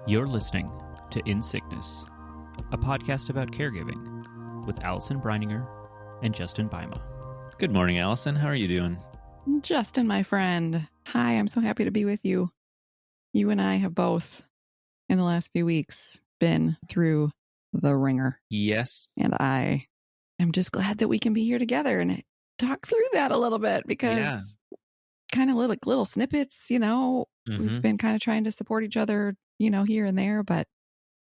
You're listening to In Sickness, a podcast about caregiving with Allison Breininger and Justin Bima. Good morning, Allison. How are you doing? Justin, my friend. Hi, I'm so happy to be with you. You and I have both, in the last few weeks, been through the ringer. Yes. And I am just glad that we can be here together and talk through that a little bit because kind of little snippets, we've been kind of trying to support each other, here and there, but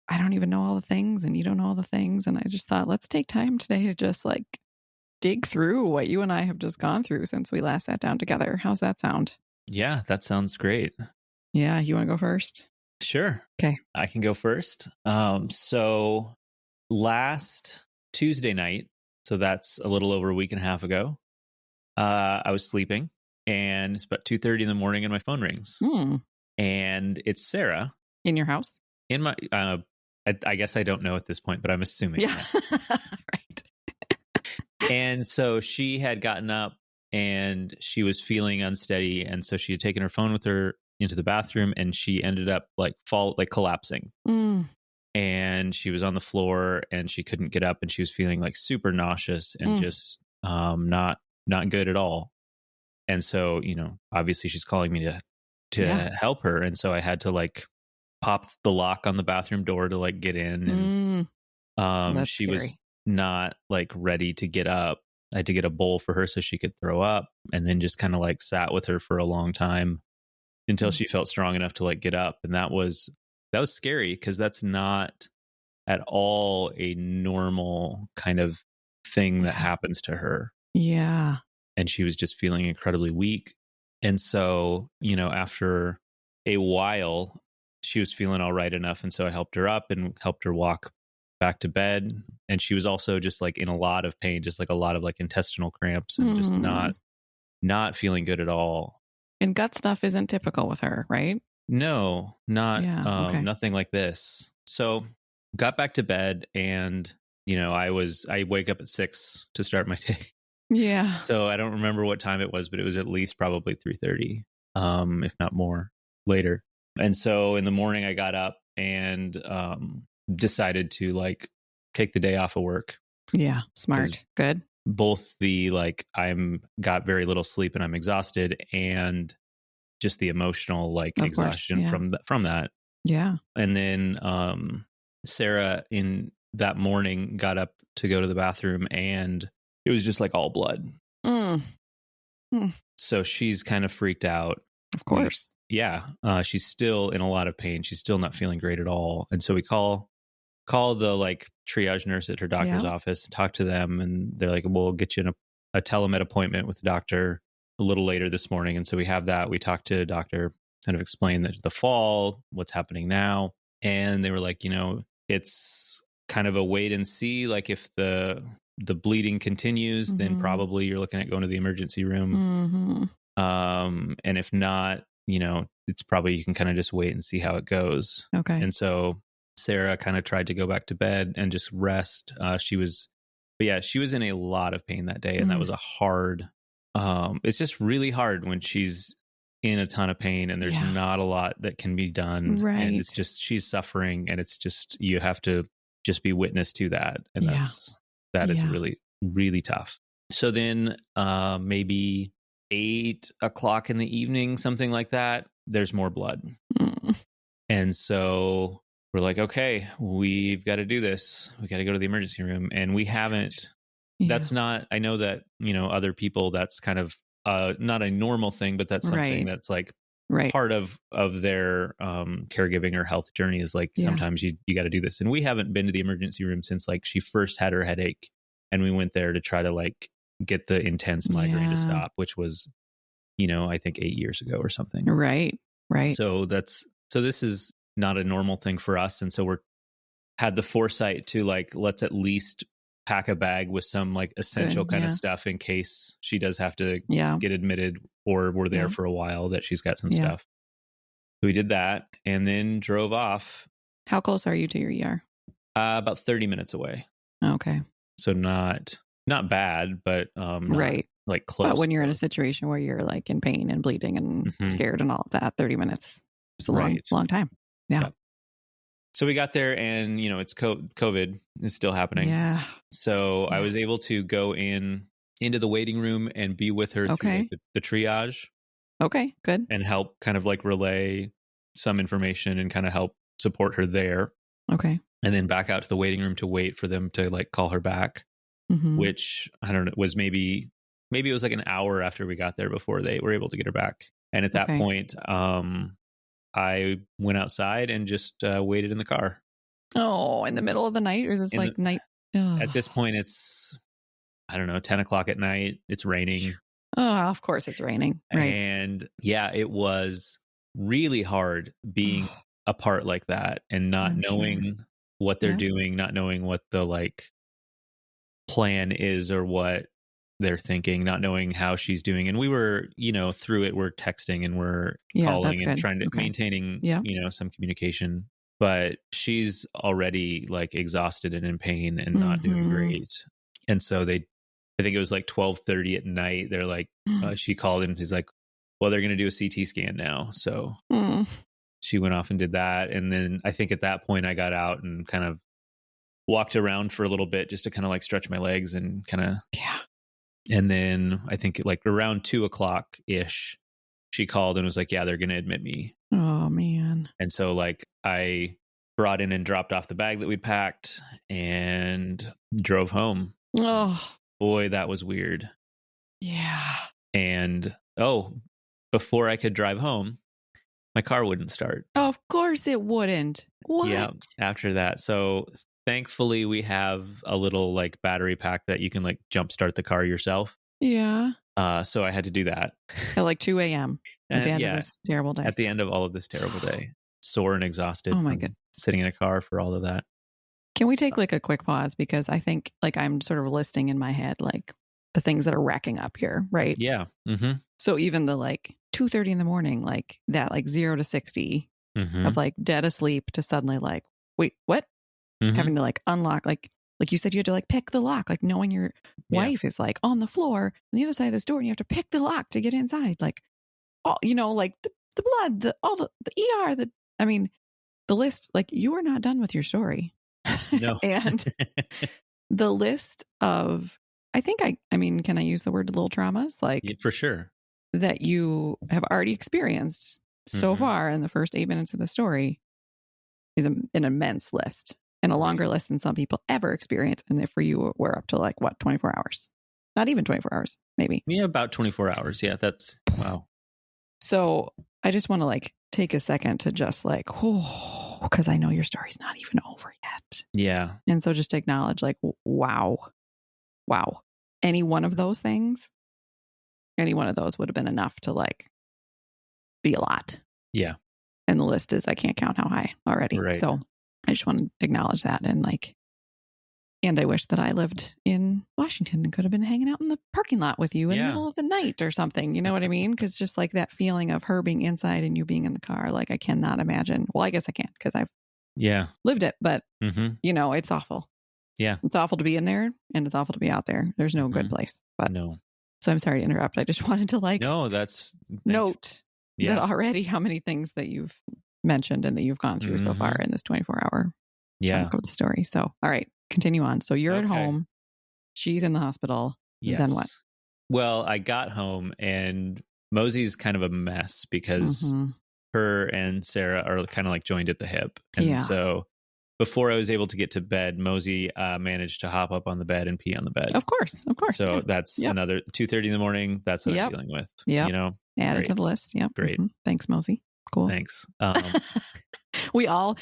I don't even know all the things and you don't know all the things. And I just thought, let's take time today to just dig through what you and I have just gone through since we last sat down together. How's that sound? Yeah, that sounds great. Yeah, you want to go first? Sure. Okay. I can go first. So last Tuesday night, so that's a little over a week and a half ago, I was sleeping and it's about 2:30 in the morning and my phone rings. And it's Sarah. In your house? In my, I guess I don't know at this point, but I'm assuming. Yeah. Right. And so she had gotten up and she was feeling unsteady. And so she had taken her phone with her into the bathroom and she ended up collapsing. And she was on the floor and she couldn't get up and she was feeling super nauseous and just not good at all. And so, obviously she's calling me to help her. And so I had to pop the lock on the bathroom door to get in. And she scary. was not ready to get up. I had to get a bowl for her so she could throw up, and then just kind of sat with her for a long time until she felt strong enough to get up. And that was scary because that's not at all a normal kind of thing that happens to her. Yeah. And she was just feeling incredibly weak. And so, after a while, she was feeling all right enough. And so I helped her up and helped her walk back to bed. And she was also just in a lot of pain, just a lot of intestinal cramps and just not feeling good at all. And gut stuff isn't typical with her, right? No, nothing like this. So got back to bed and, I wake up at 6 to start my day. Yeah. So I don't remember what time it was, but it was at least probably 3:30, if not more later. And so in the morning I got up and decided to take the day off of work. Yeah. Smart. Good. Both the I'm got very little sleep and I'm exhausted, and just the emotional exhaustion from that. Yeah. And then Sarah in that morning got up to go to the bathroom and it was just all blood. So she's kind of freaked out. Of course. Yeah. She's still in a lot of pain. She's still not feeling great at all. And so we call the triage nurse at her doctor's office, talk to them, and they're like, we'll get you a telemed appointment with the doctor a little later this morning. And so we have that. We talked to the doctor, kind of explained the fall, what's happening now. And they were like, it's kind of a wait and see. If the bleeding continues, then probably you're looking at going to the emergency room. And if not, it's probably you can kind of just wait and see how it goes. Okay. And so Sarah kind of tried to go back to bed and just rest. She was in a lot of pain that day. And that was a hard, it's just really hard when she's in a ton of pain and there's not a lot that can be done. Right. And it's just, she's suffering and it's just, you have to just be witness to that. And that is really, really tough. So then maybe 8:00 in the evening, something like that, there's more blood. And so we're like, okay, we've got to do this. We got to go to the emergency room. And we haven't, that's not, I know that, other people, that's kind of not a normal thing, but that's something that's part of their caregiving or health journey is sometimes you got to do this. And we haven't been to the emergency room since she first had her headache. And we went there to try to get the intense migraine to stop, which was, I think 8 years ago or something. Right. So this is not a normal thing for us. And so had the foresight to let's at least pack a bag with some essential kind of stuff in case she does have to get admitted or we're there for a while, that she's got some stuff. We did that and then drove off. How close are you to your ER? About 30 minutes away. Okay. So not bad, but not, close. But when you're in a situation where you're in pain and bleeding and scared and all of that, 30 minutes is a long time. Yeah. So we got there and, it's COVID is still happening. Yeah. So I was able to go into the waiting room and be with her through like the triage. Okay, good. And help kind of like relay some information and kind of help support her there. Okay. And then back out to the waiting room to wait for them to like call her back, which I don't know, was maybe it was like an hour after we got there before they were able to get her back. And at that point, I went outside and just waited in the car. Oh, in the middle of the night? Or is this night? At this point, it's, I don't know, 10 o'clock at night. It's raining. Oh, of course it's raining. Right. And yeah, it was really hard being apart like that and not knowing what they're doing, not knowing what the like plan is or what they're thinking, not knowing how she's doing. And we were, through it, we're texting and we're calling and trying to maintaining, some communication. But she's already like exhausted and in pain and not doing great. And so I think it was like 12:30 at night. They're like, she called and he's like, well, they're going to do a CT scan now. So she went off and did that. And then I think at that point I got out and kind of walked around for a little bit just to kind of like stretch my legs and kind of, And then I think like around 2:00 ish, she called and was like, yeah, they're going to admit me. Oh man. And so like I brought in and dropped off the bag that we'd packed and drove home. Oh. Boy, that was weird. Yeah. And before I could drive home, my car wouldn't start. Of course it wouldn't. What? Yeah, after that. So thankfully we have a little like battery pack that you can like jumpstart the car yourself. Yeah. So I had to do that. At like 2 a.m. at the end of this terrible day. At the end of all of this terrible day. Sore and exhausted. Oh my goodness. Sitting in a car for all of that. Can we take like a quick pause? Because I think like I'm sort of listing in my head like the things that are racking up here, right? Yeah. Mm-hmm. So even the like 2:30 in the morning, like that like 0 to 60 of like dead asleep to suddenly like, wait, what? Having to like unlock, like you said, you had to like pick the lock, like knowing your wife is like on the floor on the other side of this door and you have to pick the lock to get inside. Like, all, like the blood, the ER, the list, like you are not done with your story. No. And the list of, I mean, can I use the word little traumas? Like, yeah, for sure. That you have already experienced so far in the first 8 minutes of the story is an immense list and a longer list than some people ever experience. And if for you, we're up to like, 24 hours? Not even 24 hours, maybe. Yeah, about 24 hours. Yeah, that's, wow. So I just want to like take a second to just like, because I know your story's not even over yet. Yeah. And so just to acknowledge like, wow. Any one of those things, any one of those would have been enough to like be a lot. Yeah. And the list is, I can't count how high already. Right. So I just want to acknowledge that. And I wish that I lived in Washington and could have been hanging out in the parking lot with you in the middle of the night or something. You know what I mean? Because just like that feeling of her being inside and you being in the car, like I cannot imagine. Well, I guess I can because I've lived it, but it's awful. Yeah. It's awful to be in there and it's awful to be out there. There's no good place. But no. So I'm sorry to interrupt. I just wanted to note that already how many things that you've mentioned and that you've gone through so far in this 24-hour chunk of the story. So, all right, continue on. So you're at home. She's in the hospital. Yes. Then what? Well, I got home and Mosey's kind of a mess because her and Sarah are kind of like joined at the hip. And so before I was able to get to bed, Mosey managed to hop up on the bed and pee on the bed. Of course. So that's another 2:30 in the morning. That's what I'm dealing with. Yeah. Add it to the list. Yeah. Great. Thanks, Mosey. Cool. Thanks. We all,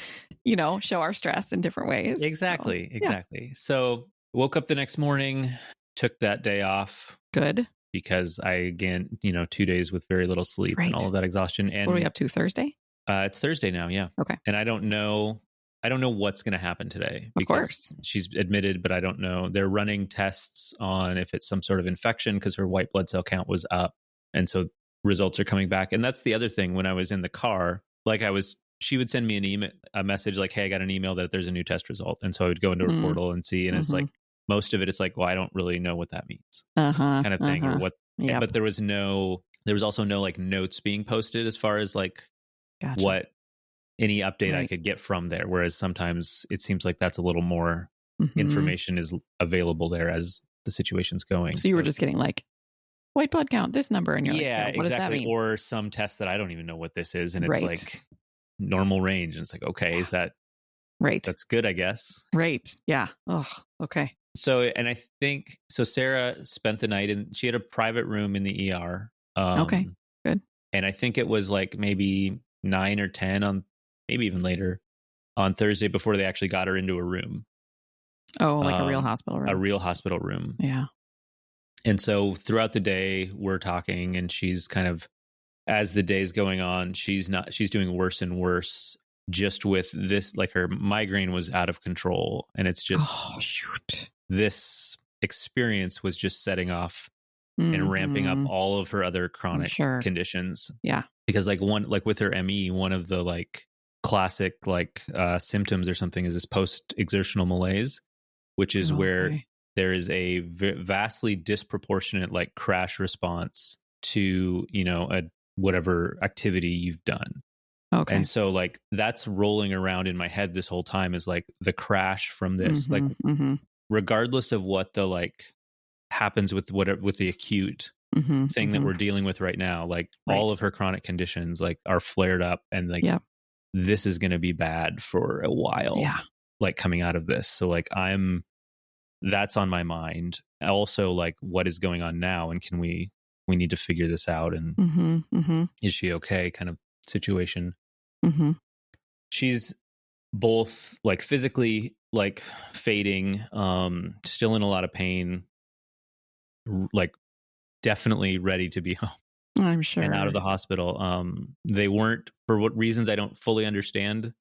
show our stress in different ways. Exactly. So woke up the next morning, took that day off. Good. Because I, again, 2 days with very little sleep and all of that exhaustion. And what are we up to, Thursday? It's Thursday now. Yeah. Okay. And I don't know what's going to happen today. Of course. She's admitted, but I don't know. They're running tests on if it's some sort of infection because her white blood cell count was up. And so results are coming back. And that's the other thing. When I was in the car, she would send me a message like, hey, I got an email that there's a new test result. And so I would go into her portal and see, and it's like, most of it, it's like, well, I don't really know what that means kind of thing or what, but there was also no like notes being posted as far as like what any update I could get from there. Whereas sometimes it seems like that's a little more information is available there as the situation's going. So you were just getting like white blood count, this number, and you're like, yeah, what does that mean? Or some test that I don't even know what this is, and it's like normal range, and it's like, okay, is that right? That's good, I guess. Right. Yeah. Oh, okay. So, and I think so. Sarah spent the night, and she had a private room in the ER. Okay, good. And I think it was like maybe 9 or 10 on, maybe even later on Thursday before they actually got her into a room. Oh, like a real hospital room. A real hospital room. Yeah. And so throughout the day, we're talking, and she's kind of, as the day's going on, she's doing worse and worse. Just with this, like her migraine was out of control, and it's just, this experience was just setting off and ramping up all of her other chronic conditions. Yeah. Because like with her ME, one of the like classic like symptoms or something is this post-exertional malaise, which is where there is a vastly disproportionate like crash response to, whatever activity you've done. Okay. And so like that's rolling around in my head this whole time, is like the crash from this, regardless of what the like happens with the acute thing that we're dealing with right now, like all of her chronic conditions like are flared up, and like this is going to be bad for a while, like coming out of this. So like that's on my mind. Also, like what is going on now, and can we need to figure this out, and is she okay kind of situation. She's both like physically like fading, still in a lot of pain, like definitely ready to be home. I'm sure. And out of the hospital. They weren't, for what reasons I don't fully understand,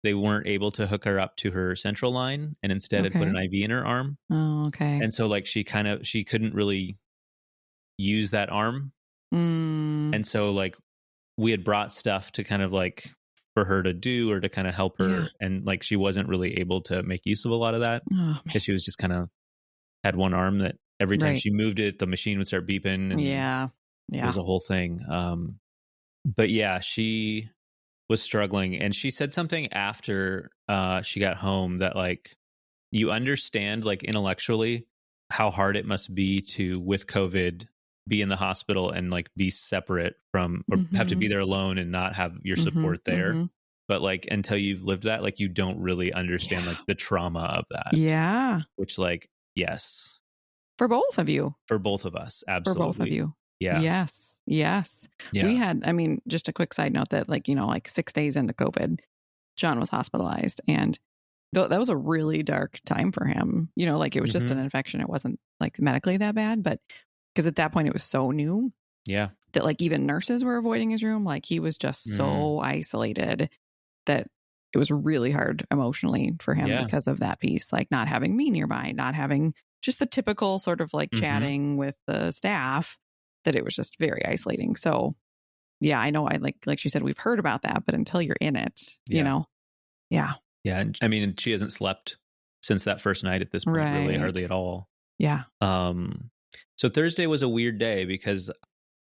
they weren't able to hook her up to her central line, and instead had put an IV in her arm. Oh, okay. And so like she couldn't really use that arm. And so like we had brought stuff to kind of like for her to do, or to kind of help her. And like, she wasn't really able to make use of a lot of that, because she was just kind of had one arm that every time she moved it, the machine would start beeping. And it was a whole thing. But yeah, she was struggling, and she said something after she got home that like, you understand like intellectually how hard it must be to, with COVID, be in the hospital and like be separate from, or have to be there alone and not have your support there. But like, until you've lived that, like you don't really understand like the trauma of that. Yeah. Which like, yes. For both of you. For both of us. Absolutely. For both of you. Yeah. Yes. Yes. Yeah. We had, I mean, just a quick side note that like, like 6 days into COVID, John was hospitalized, and that was a really dark time for him. Like it was just an infection. It wasn't like medically that bad, but because at that point it was so new. Yeah. That like even nurses were avoiding his room. Like he was just so isolated that it was really hard emotionally for him because of that piece. Like not having me nearby, not having just the typical sort of like chatting with the staff, that it was just very isolating. So yeah, I know, I like she said, we've heard about that, but until you're in it, you know. Yeah. Yeah. I mean, she hasn't slept since that first night at this point, really, hardly at all. Yeah. So Thursday was a weird day, because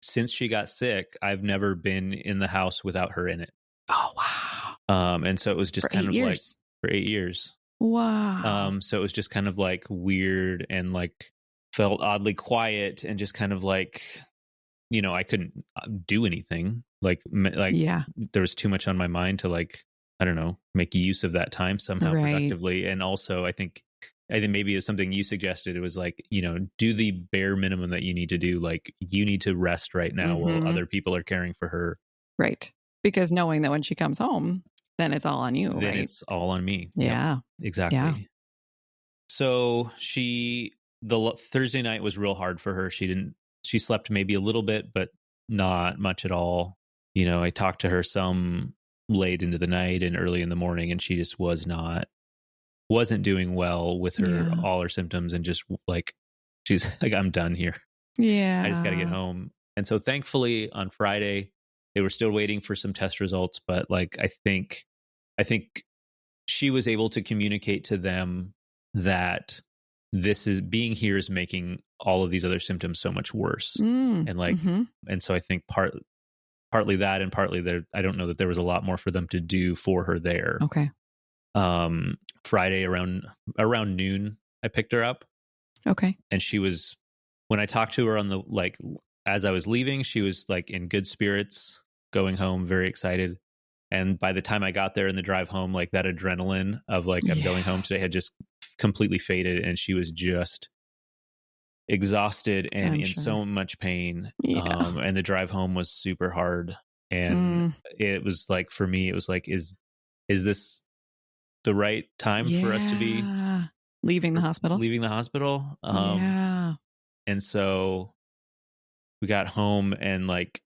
since she got sick, I've never been in the house without her in it. Oh, wow. And so it was just for kind of like for 8 years. Wow. So it was just kind of like weird, and like felt oddly quiet, and just kind of like, I couldn't do anything. Like there was too much on my mind to like, I don't know, make use of that time somehow productively. And also I think maybe it's something you suggested. It was like, do the bare minimum that you need to do. Like you need to rest right now while other people are caring for her. Right. Because knowing that when she comes home, then it's all on you. Then it's all on me. Yeah. Yep, exactly. Yeah. So the Thursday night was real hard for her. She slept maybe a little bit, but not much at all. I talked to her some late into the night and early in the morning, and she just wasn't doing well with her, all her symptoms, and just like, she's like, I'm done here. Yeah. I just got to get home. And so thankfully on Friday, they were still waiting for some test results, but like, I think she was able to communicate to them that being here is making all of these other symptoms so much worse. And like, and so I think partly that, and partly there, I don't know that there was a lot more for them to do for her there. Okay. Friday around noon, I picked her up. Okay. And she was, when I talked to her on the, like, as I was leaving, she was like in good spirits, going home, very excited. And by the time I got there in the drive home, like that adrenaline of like, I'm going home today had just completely faded. And she was just exhausted and in so much pain. And the drive home was super hard. And it was like, for me, it was like, is this the right time for us to be leaving the hospital? And so we got home, and like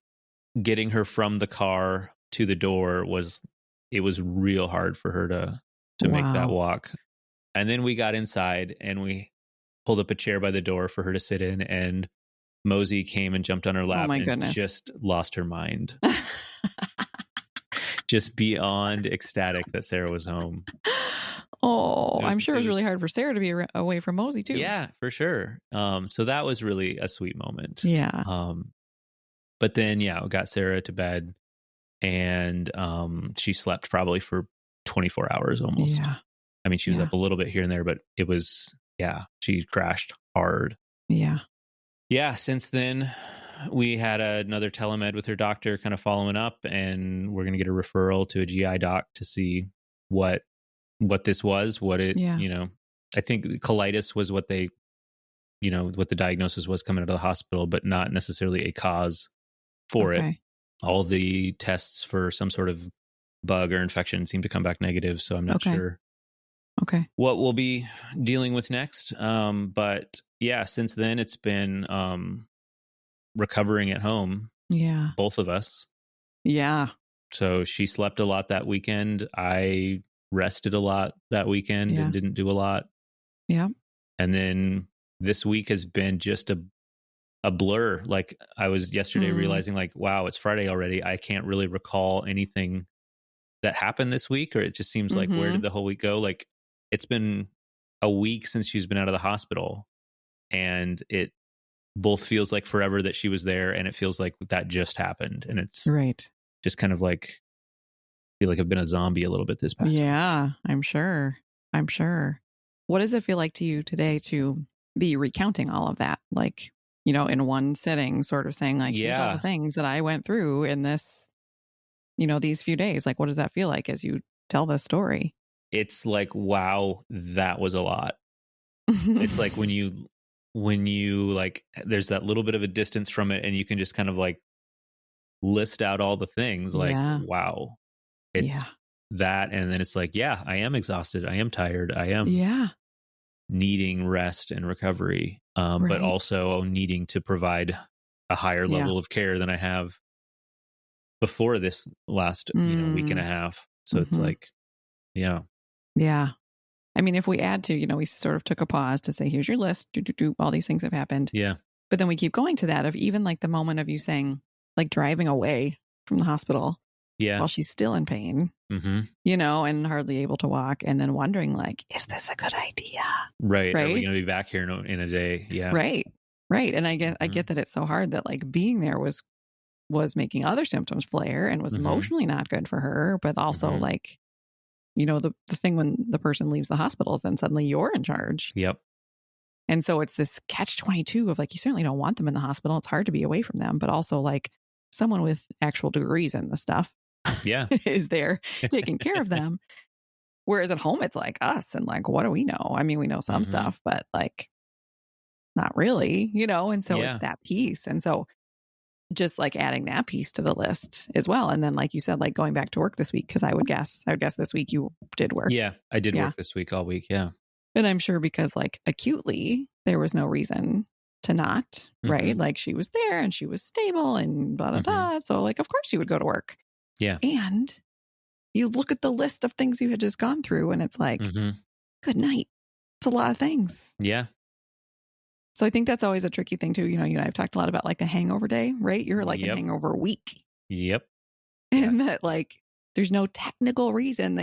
getting her from the car to the door was real hard for her to make that walk. And then we got inside and we pulled up a chair by the door for her to sit in, and Mosey came and jumped on her lap just lost her mind. Just beyond ecstatic that Sarah was home. I'm sure it was really hard for Sarah to be away from Mosey too. Yeah, for sure. So that was really a sweet moment. Yeah. But then, we got Sarah to bed, and she slept probably for 24 hours almost. Yeah. I mean, she was up a little bit here and there, but it was, she crashed hard. Yeah. Yeah. Since then, we had another telemed with her doctor kind of following up, and we're going to get a referral to a GI doc to see what this was, I think colitis was what they, what the diagnosis was coming out of the hospital, but not necessarily a cause for it. All the tests for some sort of bug or infection seem to come back negative. So I'm not sure what we'll be dealing with next. But since then it's been recovering at home. Yeah. Both of us. Yeah. So she slept a lot that weekend. I rested a lot that weekend and didn't do a lot. Yeah. And then this week has been just a blur. Like I was yesterday realizing like, wow, it's Friday already. I can't really recall anything that happened this week, or it just seems like, where did the whole week go? Like it's been a week since she's been out of the hospital, and it both feels like forever that she was there, and it feels like that just happened. And it's just kind of like, feel like I've been a zombie a little bit this past week. I'm sure. What does it feel like to you today to be recounting all of that? Like, in one sitting, sort of saying like, here's all the things that I went through in this, these few days. Like, what does that feel like as you tell the story? It's like, wow, that was a lot. It's like when you like, there's that little bit of a distance from it, and you can just kind of like list out all the things like, wow, it's that. And then it's like, I am exhausted. I am tired. I am needing rest and recovery, but also needing to provide a higher level of care than I have before this last, week and a half. So it's like, Yeah. I mean, if we add to, we sort of took a pause to say, here's your list, all these things have happened. Yeah. But then we keep going to that of even like the moment of you saying, like driving away from the hospital while she's still in pain, and hardly able to walk, and then wondering like, is this a good idea? Right. Are we going to be back here in a day? Yeah. Right. And I get that it's so hard that like being there was making other symptoms flare and was emotionally not good for her, but also like, the thing when the person leaves the hospital is then suddenly you're in charge. Yep. And so it's this catch-22 of like, you certainly don't want them in the hospital. It's hard to be away from them, but also like someone with actual degrees in the stuff is there taking care of them. Whereas at home, it's like us and like, what do we know? I mean, we know some stuff, but like not really, and so it's that piece. And so just like adding that piece to the list as well. And then, like you said, like going back to work this week, because I would guess this week you did work. Yeah, I did work this week all week. Yeah. And I'm sure because like acutely, there was no reason to not, right? Like she was there and she was stable and blah, blah, blah. So like, of course she would go to work. Yeah. And you look at the list of things you had just gone through and it's like, good night. It's a lot of things. Yeah. So I think that's always a tricky thing too. You and I've talked a lot about like the hangover day, right? You're like a hangover week. Yep. And that like, there's no technical reason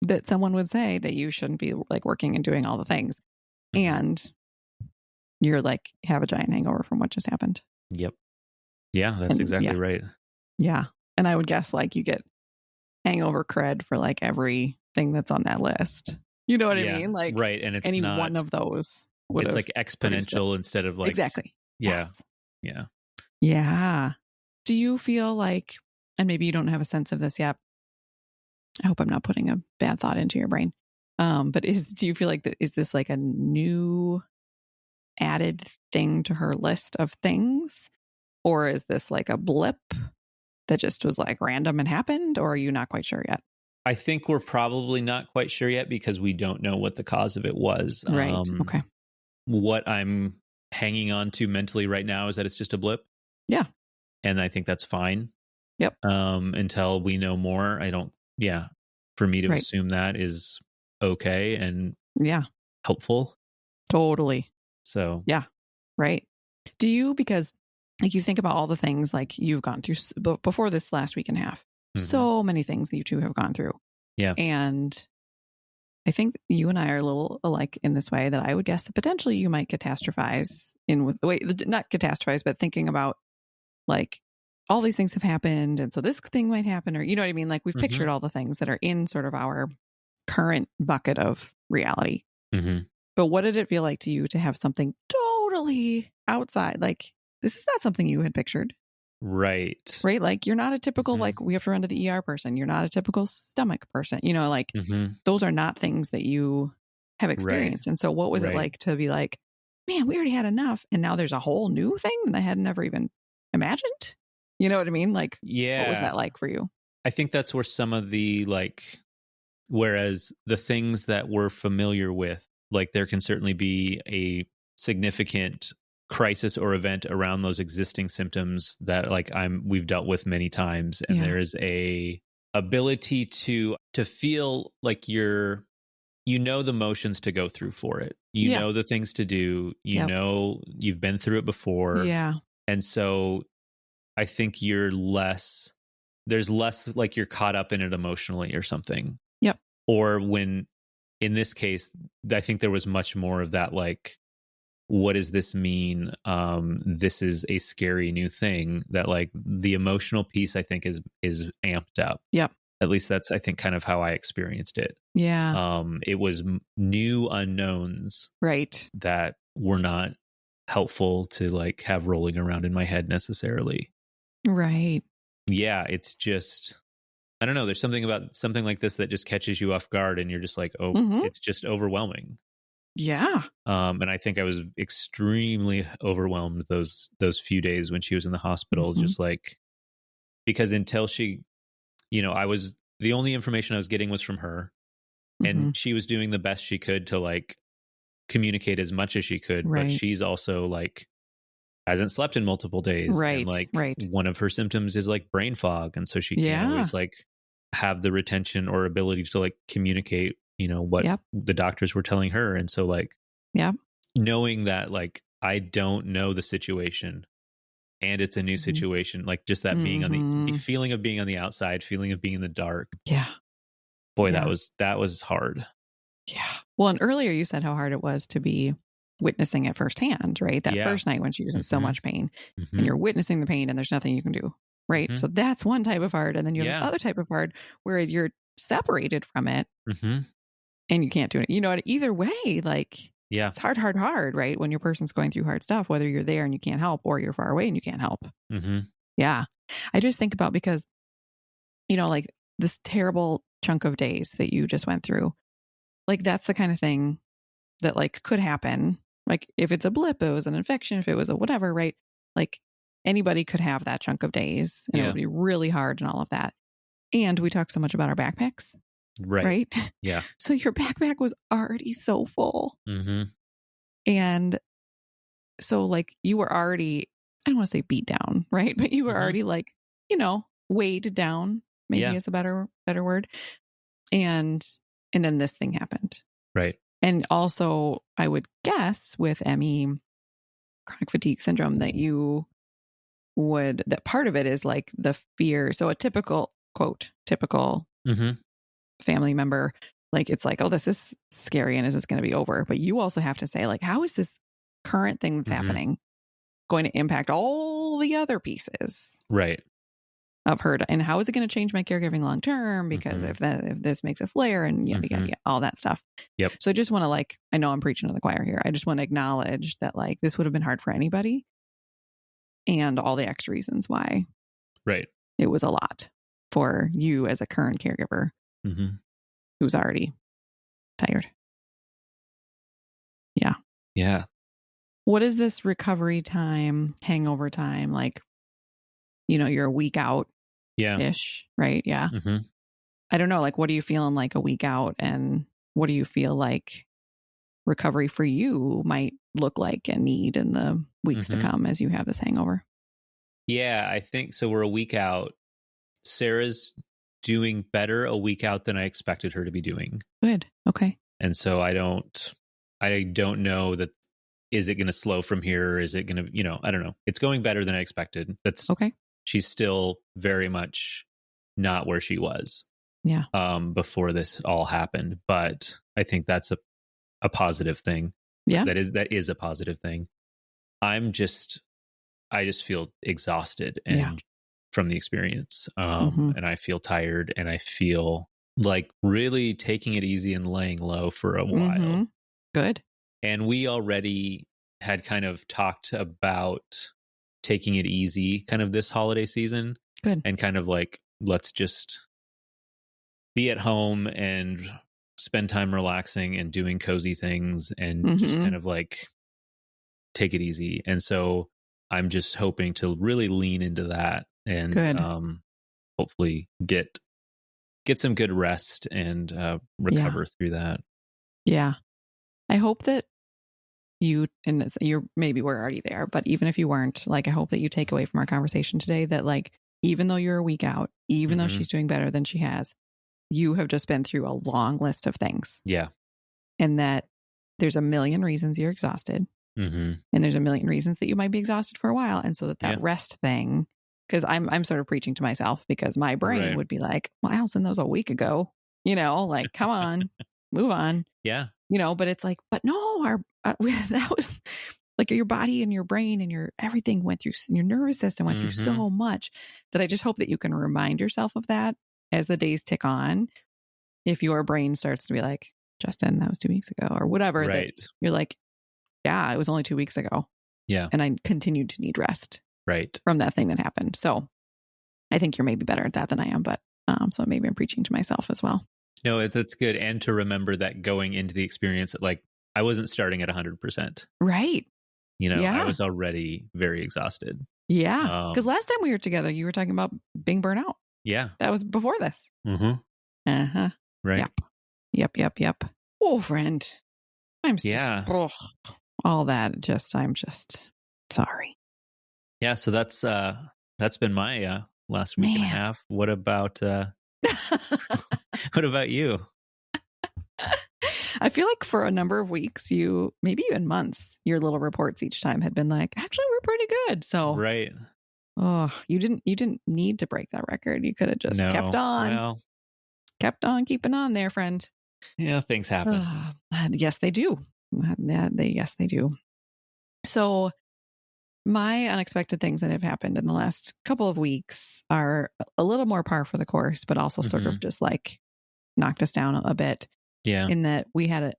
that someone would say that you shouldn't be like working and doing all the things. And you're like, have a giant hangover from what just happened. Yep. Yeah, that's exactly right. Yeah. And I would guess like you get hangover cred for like everything that's on that list. You know what I mean? Like, right. And it's any not, one of those would it's have like exponential instead of like, exactly. Yeah. Yes. Yeah. Yeah. Do you feel like, and maybe you don't have a sense of this yet, I hope I'm not putting a bad thought into your brain. But do you feel like is this like a new added thing to her list of things? Or is this like a blip that just was like random and happened? Or are you not quite sure yet? I think we're probably not quite sure yet because we don't know what the cause of it was. Right. Okay. What I'm hanging on to mentally right now is that it's just a blip. Yeah. And I think that's fine. Yep. Until we know more. For me to Right. assume that is okay and helpful. Totally. So, yeah. Right. Do you, because like you think about all the things like you've gone through before this last week and a half, so many things that you two have gone through. Yeah. And I think you and I are a little alike in this way that I would guess that potentially you might catastrophize not catastrophize, but thinking about like all these things have happened. And so this thing might happen, or, you know what I mean? Like we've pictured all the things that are in sort of our current bucket of reality. But what did it feel like to you to have something totally outside? Like, this is not something you had pictured. Right. Like, you're not a typical, like, we have to run to the ER person. You're not a typical stomach person. You know, like, those are not things that you have experienced. Right. And so what was it like to be like, man, we already had enough. And now there's a whole new thing that I had never even imagined. You know what I mean? Like, what was that like for you? I think that's where some of the, like, whereas the things that we're familiar with, like there can certainly be a significant crisis or event around those existing symptoms that like we've dealt with many times, and there is a ability to feel like you know the motions to go through for it. You know the things to do. You know you've been through it before. Yeah. And so I think there's less like you're caught up in it emotionally or something. Yep. Or when, in this case, I think there was much more of that, like, what does this mean? This is a scary new thing that, like, the emotional piece, I think, is amped up. Yep. At least that's, I think, kind of how I experienced it. Yeah. It was new unknowns. Right. That were not helpful to, like, have rolling around in my head necessarily. Right. Yeah, it's just, I don't know. There's something about something like this that just catches you off guard, and you're just like, oh, it's just overwhelming. Yeah. And I think I was extremely overwhelmed those few days when she was in the hospital, just like, because until she, the only information I was getting was from her, and she was doing the best she could to like communicate as much as she could, but she's also like hasn't slept in multiple days, and like one of her symptoms is like brain fog, and so she can't always like have the retention or ability to like communicate, what the doctors were telling her. And so like, knowing that like I don't know the situation and it's a new situation, like just that being on the feeling of being on the outside, feeling of being in the dark. Yeah. Boy, that was hard. Yeah. Well, and earlier you said how hard it was to be witnessing it firsthand, right? That first night when she was in so much pain, and you're witnessing the pain and there's nothing you can do, right? So that's one type of hard. And then you have this other type of hard where you're separated from it and you can't do it. You know, either way, like, it's hard, right? When your person's going through hard stuff, whether you're there and you can't help or you're far away and you can't help. Yeah. I just think about, because, like this terrible chunk of days that you just went through, like that's the kind of thing that like could happen. Like if it's a blip, it was an infection, if it was a whatever, right? Like anybody could have that chunk of days, and it would be really hard and all of that. And we talk so much about our backpacks. Right. Yeah. So your backpack was already so full. And so like you were already, I don't want to say beat down, right? But you were already like, weighed down, maybe is a better word. And then this thing happened. Right. And also I would guess with ME, chronic fatigue syndrome, that that part of it is like the fear. So a typical family member, like it's like, oh, this is scary, and is this going to be over? But you also have to say like, how is this current thing that's happening going to impact all the other pieces? Right. of her. And how is it going to change my caregiving long term? Because if this makes a flare and yada, all that stuff. Yep. So I just want to I know I'm preaching to the choir here. I just want to acknowledge that this would have been hard for anybody, and all the extra reasons why. Right. It was a lot for you as a current caregiver who's already tired. Yeah. Yeah. What is this recovery time, hangover time? You're a week out ish, right? Yeah. I don't know. What are you feeling like a week out, and what do you feel like recovery for you might look like and need in the weeks to come as you have this hangover? Yeah, I think so. We're a week out. Sarah's doing better a week out than I expected her to be doing. Good. Okay. And so I don't know that, is it going to slow from here? Or is it going to, I don't know. It's going better than I expected. That's okay. She's still very much not where she was. Yeah. Before this all happened. But I think that's a positive thing. Yeah. That is a positive thing. I just feel exhausted and from the experience. And I feel tired, and I feel like really taking it easy and laying low for a while. Good. And we already had kind of talked about taking it easy kind of this holiday season. Good. And kind of let's just be at home and spend time relaxing and doing cozy things and just kind of take it easy. And so I'm just hoping to really lean into that and hopefully get some good rest and recover through that. Yeah. I hope that you're maybe we're already there, but even if you weren't, I hope that you take away from our conversation today that even though you're a week out, even though she's doing better than she has, you have just been through a long list of things. Yeah. And that there's a million reasons you're exhausted. And there's a million reasons that you might be exhausted for a while. And so that rest thing, because I'm sort of preaching to myself, because my brain would be like, well, Allison, that was a week ago, come on, move on. Yeah. But it's but no, that was your body and your brain and your everything went through, your nervous system went through so much that I just hope that you can remind yourself of that as the days tick on. If your brain starts to be like, Justin, that was 2 weeks ago or whatever, that you're like, yeah, it was only 2 weeks ago. Yeah. And I continued to need rest. Right. From that thing that happened. So I think you're maybe better at that than I am, but so maybe I'm preaching to myself as well. No, that's good. And to remember that going into the experience, I wasn't starting at 100%. Right. I was already very exhausted. Yeah. Because last time we were together, you were talking about being burnt out. Yeah. That was before this. Right. Yep. Oh, friend. I'm all that. I'm just sorry. Yeah. So that's been my last week and a half. What about what about you? I feel like for a number of weeks, maybe even months, your little reports each time had been actually, we're pretty good. So right. Oh, you didn't need to break that record. You could have just kept on keeping on there, friend. Yeah, things happen. Yes, they do. Yes, they do. So my unexpected things that have happened in the last couple of weeks are a little more par for the course, but also sort of just knocked us down a bit. Yeah. In that we had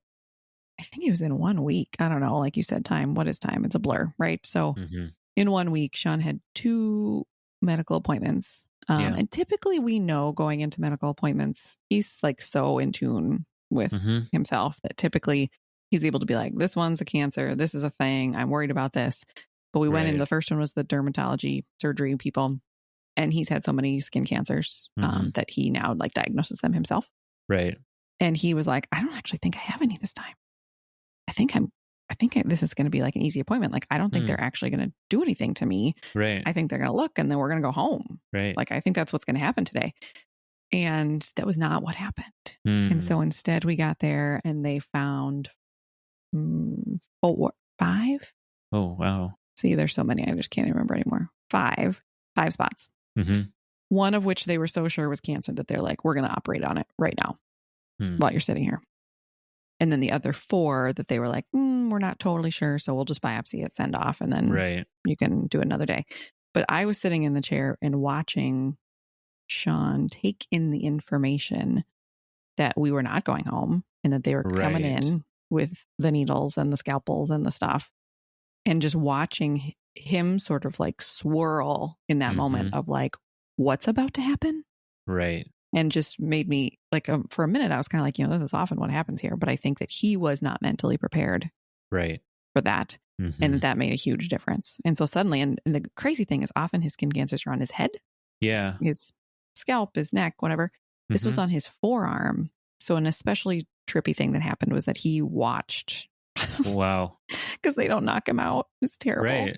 I think it was in 1 week. I don't know. Like you said, time. What is time? It's a blur, right? So in 1 week, Sean had 2 medical appointments. And typically we know going into medical appointments, he's so in tune with himself that typically he's able to be like, this one's a cancer. This is a thing. I'm worried about this. But we went in, the first one was the dermatology surgery people. And he's had so many skin cancers that he now diagnoses them himself. Right. And he was like, I don't actually think I have any this time. I think this is going to be an easy appointment. I don't think they're actually going to do anything to me. Right. I think they're going to look and then we're going to go home. Right. I think that's what's going to happen today. And that was not what happened. And so instead we got there and they found 5. Oh, wow. See, there's so many. I just can't even remember anymore. 5 spots. One of which they were so sure was cancer that they're like, we're going to operate on it right now while you're sitting here. And then the other 4 that they were like, we're not totally sure. So we'll just biopsy it, send off, and then you can do it another day. But I was sitting in the chair and watching Sean take in the information that we were not going home and that they were coming in with the needles and the scalpels and the stuff, and just watching him sort of like swirl in that moment of like, what's about to happen? Right. And just made me like, for a minute, I was kind of like, this is often what happens here. But I think that he was not mentally prepared for that. And that made a huge difference. And so suddenly, and the crazy thing is often his skin cancers are on his head. Yeah. His scalp, his neck, whatever. This was on his forearm. So an especially trippy thing that happened was that he watched. Wow. Because they don't knock him out. It's terrible. Right.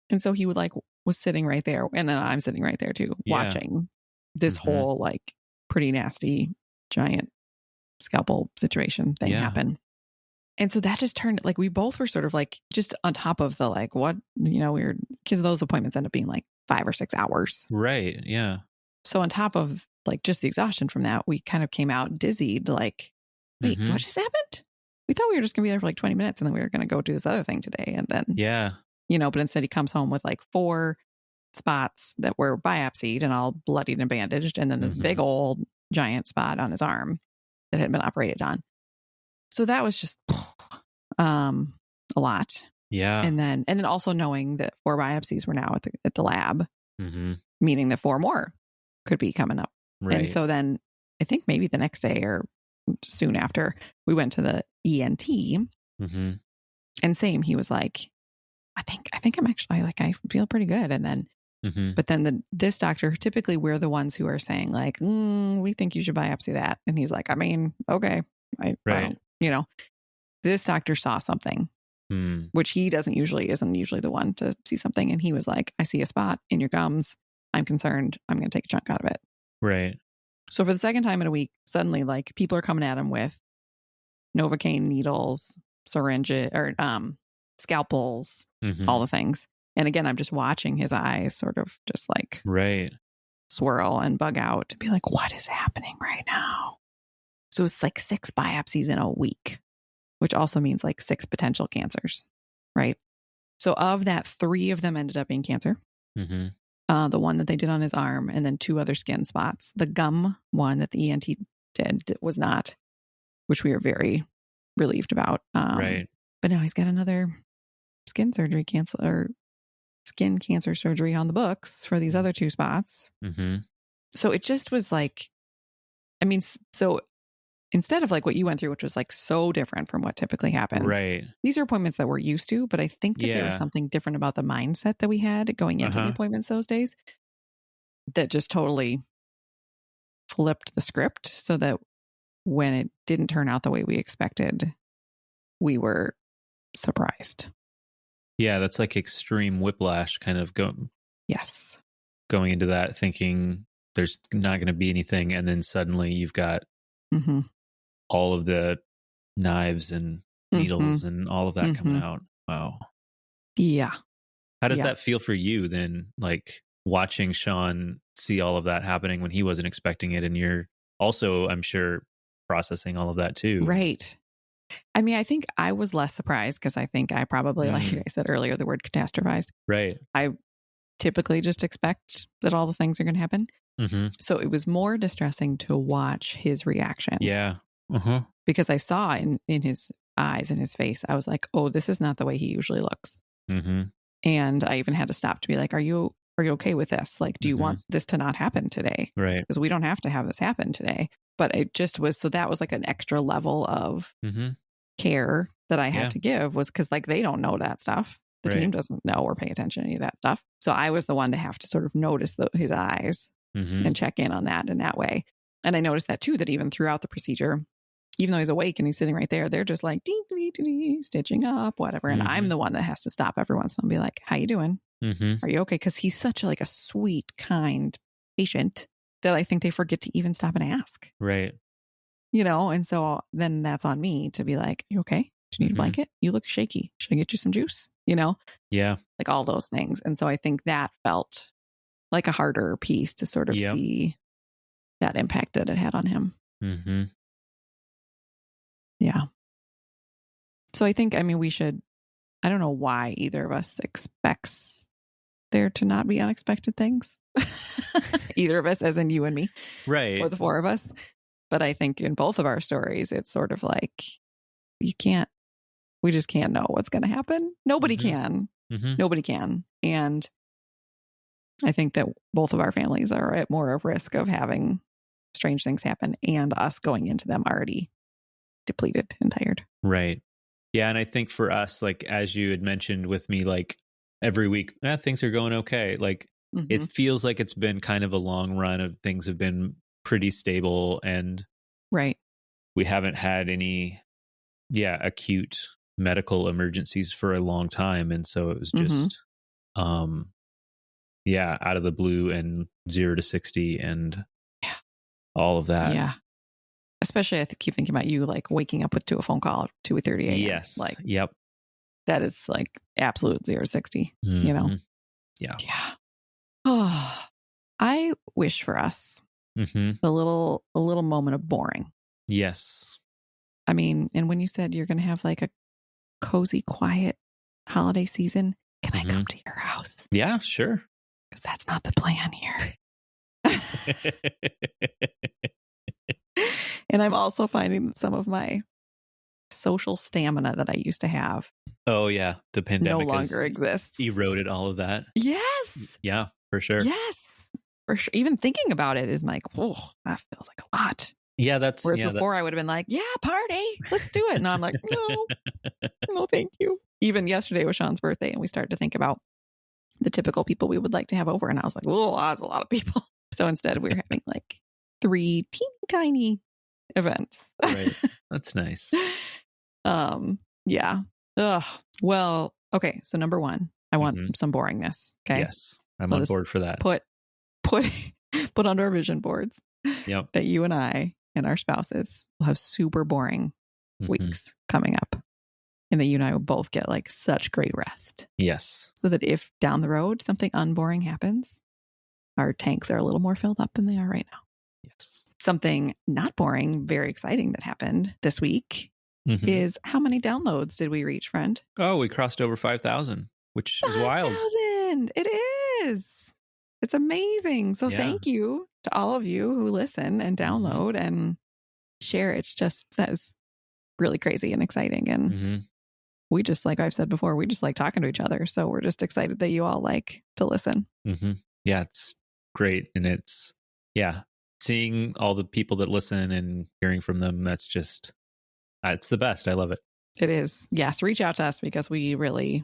And so he would was sitting right there. And then I'm sitting right there too, watching this whole like pretty nasty giant scalpel situation thing happen. And so that just turned like, we both were sort of like just on top of the like, what, we were, because those appointments end up being like 5 or 6 hours. Right. Yeah. So on top of like just the exhaustion from that, we kind of came out dizzied, like, wait, what just happened? We thought we were just going to be there for like 20 minutes and then we were going to go do this other thing today. And then, but instead he comes home with like 4 spots that were biopsied and all bloodied and bandaged. And then this big old giant spot on his arm that had been operated on. So that was just a lot. Yeah. And then also knowing that 4 biopsies were now at the lab, meaning that 4 more could be coming up. Right. And so then I think maybe the next day or soon after, we went to the ENT. And same, he was like, I think I'm actually like, I feel pretty good. And then, but then this doctor, typically we're the ones who are saying like, we think you should biopsy that. And he's like, I mean, okay, I don't, this doctor saw something, which he isn't usually the one to see something. And he was like, I see a spot in your gums. I'm concerned. I'm going to take a chunk out of it. Right. So for the second time in a week, suddenly like people are coming at him with Novocaine needles, syringes, or scalpels, all the things. And again, I'm just watching his eyes sort of just like swirl and bug out to be like, what is happening right now? So it's like 6 biopsies in a week, which also means like 6 potential cancers, right? So of that, 3 of them ended up being cancer. The one that they did on his arm, and then 2 other skin spots. The gum one that the ENT did was not, which we are very relieved about. But now he's got another skin cancer surgery on the books for these other 2 spots. So it just was like, I mean, so instead of like what you went through, which was like so different from what typically happens. Right. These are appointments that we're used to, but I think that there was something different about the mindset that we had going into the appointments those days that just totally flipped the script, so that when it didn't turn out the way we expected, we were surprised. Yeah, that's like extreme whiplash kind of going into that thinking there's not going to be anything, and then suddenly you've got all of the knives and needles and all of that coming out. Wow. Yeah. How does that feel for you then? Like watching Sean see all of that happening when he wasn't expecting it, and you're also, I'm sure, processing all of that too. Right. I mean, I think I was less surprised because I think I probably, like I said earlier, the word catastrophized. Right. I typically just expect that all the things are going to happen. So it was more distressing to watch his reaction. Yeah. Because I saw in his eyes and his face, I was like, oh, this is not the way he usually looks. And I even had to stop to be like, are you okay with this? Like, do you want this to not happen today? Right. Because we don't have to have this happen today. But it just was, so that was like an extra level of care that I had to give, was because like they don't know that stuff. The team doesn't know or pay attention to any of that stuff. So I was the one to have to sort of notice his eyes and check in on that in that way. And I noticed that too, that even throughout the procedure, even though he's awake and he's sitting right there, they're just like stitching up, whatever. And I'm the one that has to stop every once in a while and be like, how you doing? Are you okay? Because he's such a sweet, kind patient that I think they forget to even stop and ask. Right. And so then that's on me to be like, you okay? Do you need a blanket? You look shaky. Should I get you some juice? Yeah. Like all those things. And so I think that felt like a harder piece to sort of see that impact that it had on him. Yeah. So I think, I mean, I don't know why either of us expects there to not be unexpected things. Either of us, as in you and me. Right. Or the four of us. But I think in both of our stories, it's sort of like, we just can't know what's going to happen. Nobody can. Nobody can. And I think that both of our families are at more of risk of having strange things happen and us going into them already depleted and tired. Right. Yeah. And I think for us, like, as you had mentioned with me, like every week, things are going okay. Like it feels like it's been kind of a long run of things have been pretty stable, and right. We haven't had any, acute medical emergencies for a long time. And so it was just, out of the blue and 0 to 60 and all of that. Yeah. Especially I keep thinking about you, like waking up to a phone call at 2:30 a.m. Yes. Like, yep. That is like absolute 0 to 60, you know? Yeah. Yeah. Oh, I wish for us a little moment of boring. Yes. I mean, and when you said you're going to have like a cozy, quiet holiday season, can I come to your house? Yeah, sure. Because that's not the plan here. And I'm also finding that some of my social stamina that I used to have. Oh, yeah. The pandemic no longer exists. Eroded all of that. Yes. Yeah, for sure. Yes. For sure. Even thinking about it is like, whoa, that feels like a lot. Yeah, Whereas before I would have been like, yeah, party, let's do it. And I'm like, no, thank you. Even yesterday was Sean's birthday, and we started to think about the typical people we would like to have over. And I was like, oh, that's a lot of people. So instead we're having like 3 teeny tiny events. Right. That's nice. Yeah. Ugh. Well, okay. So number 1, I want some boringness. Okay. Yes. I'm on board for that. Put on our vision boards that you and I and our spouses will have super boring weeks coming up, and that you and I will both get like such great rest. Yes. So that if down the road something unboring happens, our tanks are a little more filled up than they are right now. Yes. Something not boring, very exciting that happened this week is how many downloads did we reach, friend? Oh, we crossed over 5,000, which is wild. 5,000. It is. It's amazing. So thank you to all of you who listen and download and share. It's just, that's really crazy and exciting. And we just, like I've said before, we just like talking to each other. So we're just excited that you all like to listen. Yeah, it's great. And it's, seeing all the people that listen and hearing from them, that's just, it's the best. I love it. It is. Yes. Reach out to us because we really,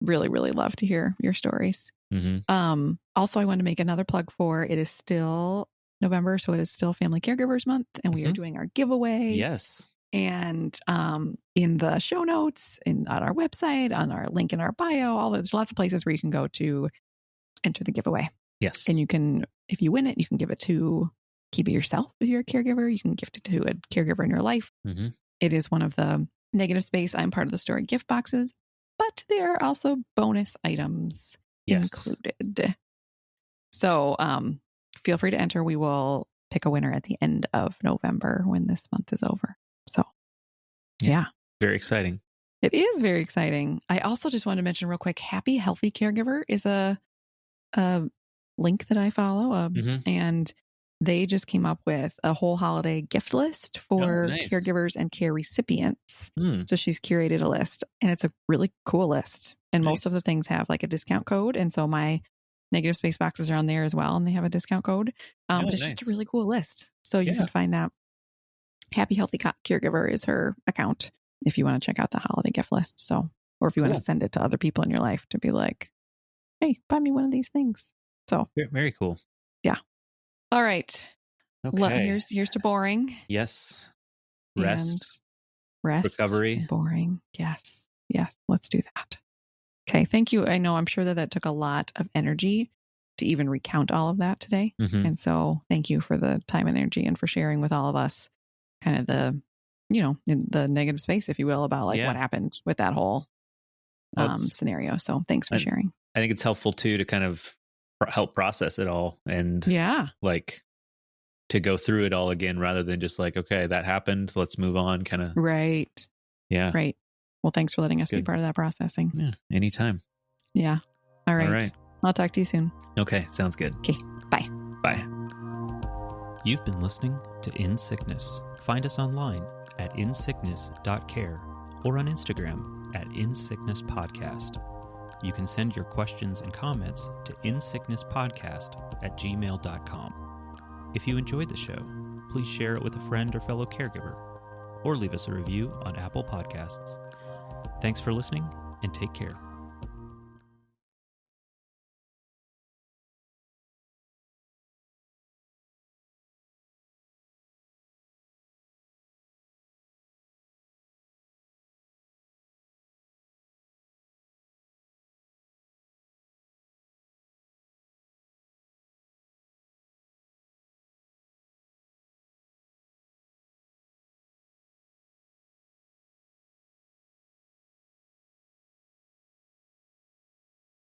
really, really love to hear your stories. Also, I want to make another plug for, it is still November, so it is still Family Caregivers Month, and we are doing our giveaway. Yes. And in the show notes, on our website, on our link in our bio, there's lots of places where you can go to enter the giveaway. Yes. And you can, if you win it, you can give it to, keep it yourself if you're a caregiver. You can gift it to a caregiver in your life. It is one of the Negative Space I'm Part of the Story gift boxes, but there are also bonus items included. So feel free to enter. We will pick a winner at the end of November when this month is over. So yeah. Very exciting. It is very exciting. I also just wanted to mention real quick, Happy Healthy Caregiver is a link that I follow. And they just came up with a whole holiday gift list for caregivers and care recipients. So she's curated a list, and it's a really cool list. And most of the things have like a discount code. And so my Negative Space boxes are on there as well, and they have a discount code. But it's just a really cool list. So you can find that. Happy Healthy Caregiver is her account if you want to check out the holiday gift list. So, or if you want to send it to other people in your life to be like, hey, buy me one of these things. So very cool. Yeah. All right. Okay. Here's to boring. Yes. Rest. Recovery. Boring. Yes. Let's do that. Okay. Thank you. I know I'm sure that took a lot of energy to even recount all of that today. And so thank you for the time and energy and for sharing with all of us kind of the, in the negative space, if you will, about like what happened with that whole scenario. So thanks for sharing. I think it's helpful too to kind of help process it all and like to go through it all again rather than just like, okay, that happened, let's move on kind of. Right. Yeah. Right. Well, thanks for letting us be part of that processing. Yeah. Anytime. Yeah. All right. I'll talk to you soon. Okay, sounds good. Okay, bye. Bye. You've been listening to In Sickness. Find us online at insickness.care or on Instagram at insicknesspodcast. You can send your questions and comments to insicknesspodcast@gmail.com. If you enjoyed the show, please share it with a friend or fellow caregiver, or leave us a review on Apple Podcasts. Thanks for listening, and take care.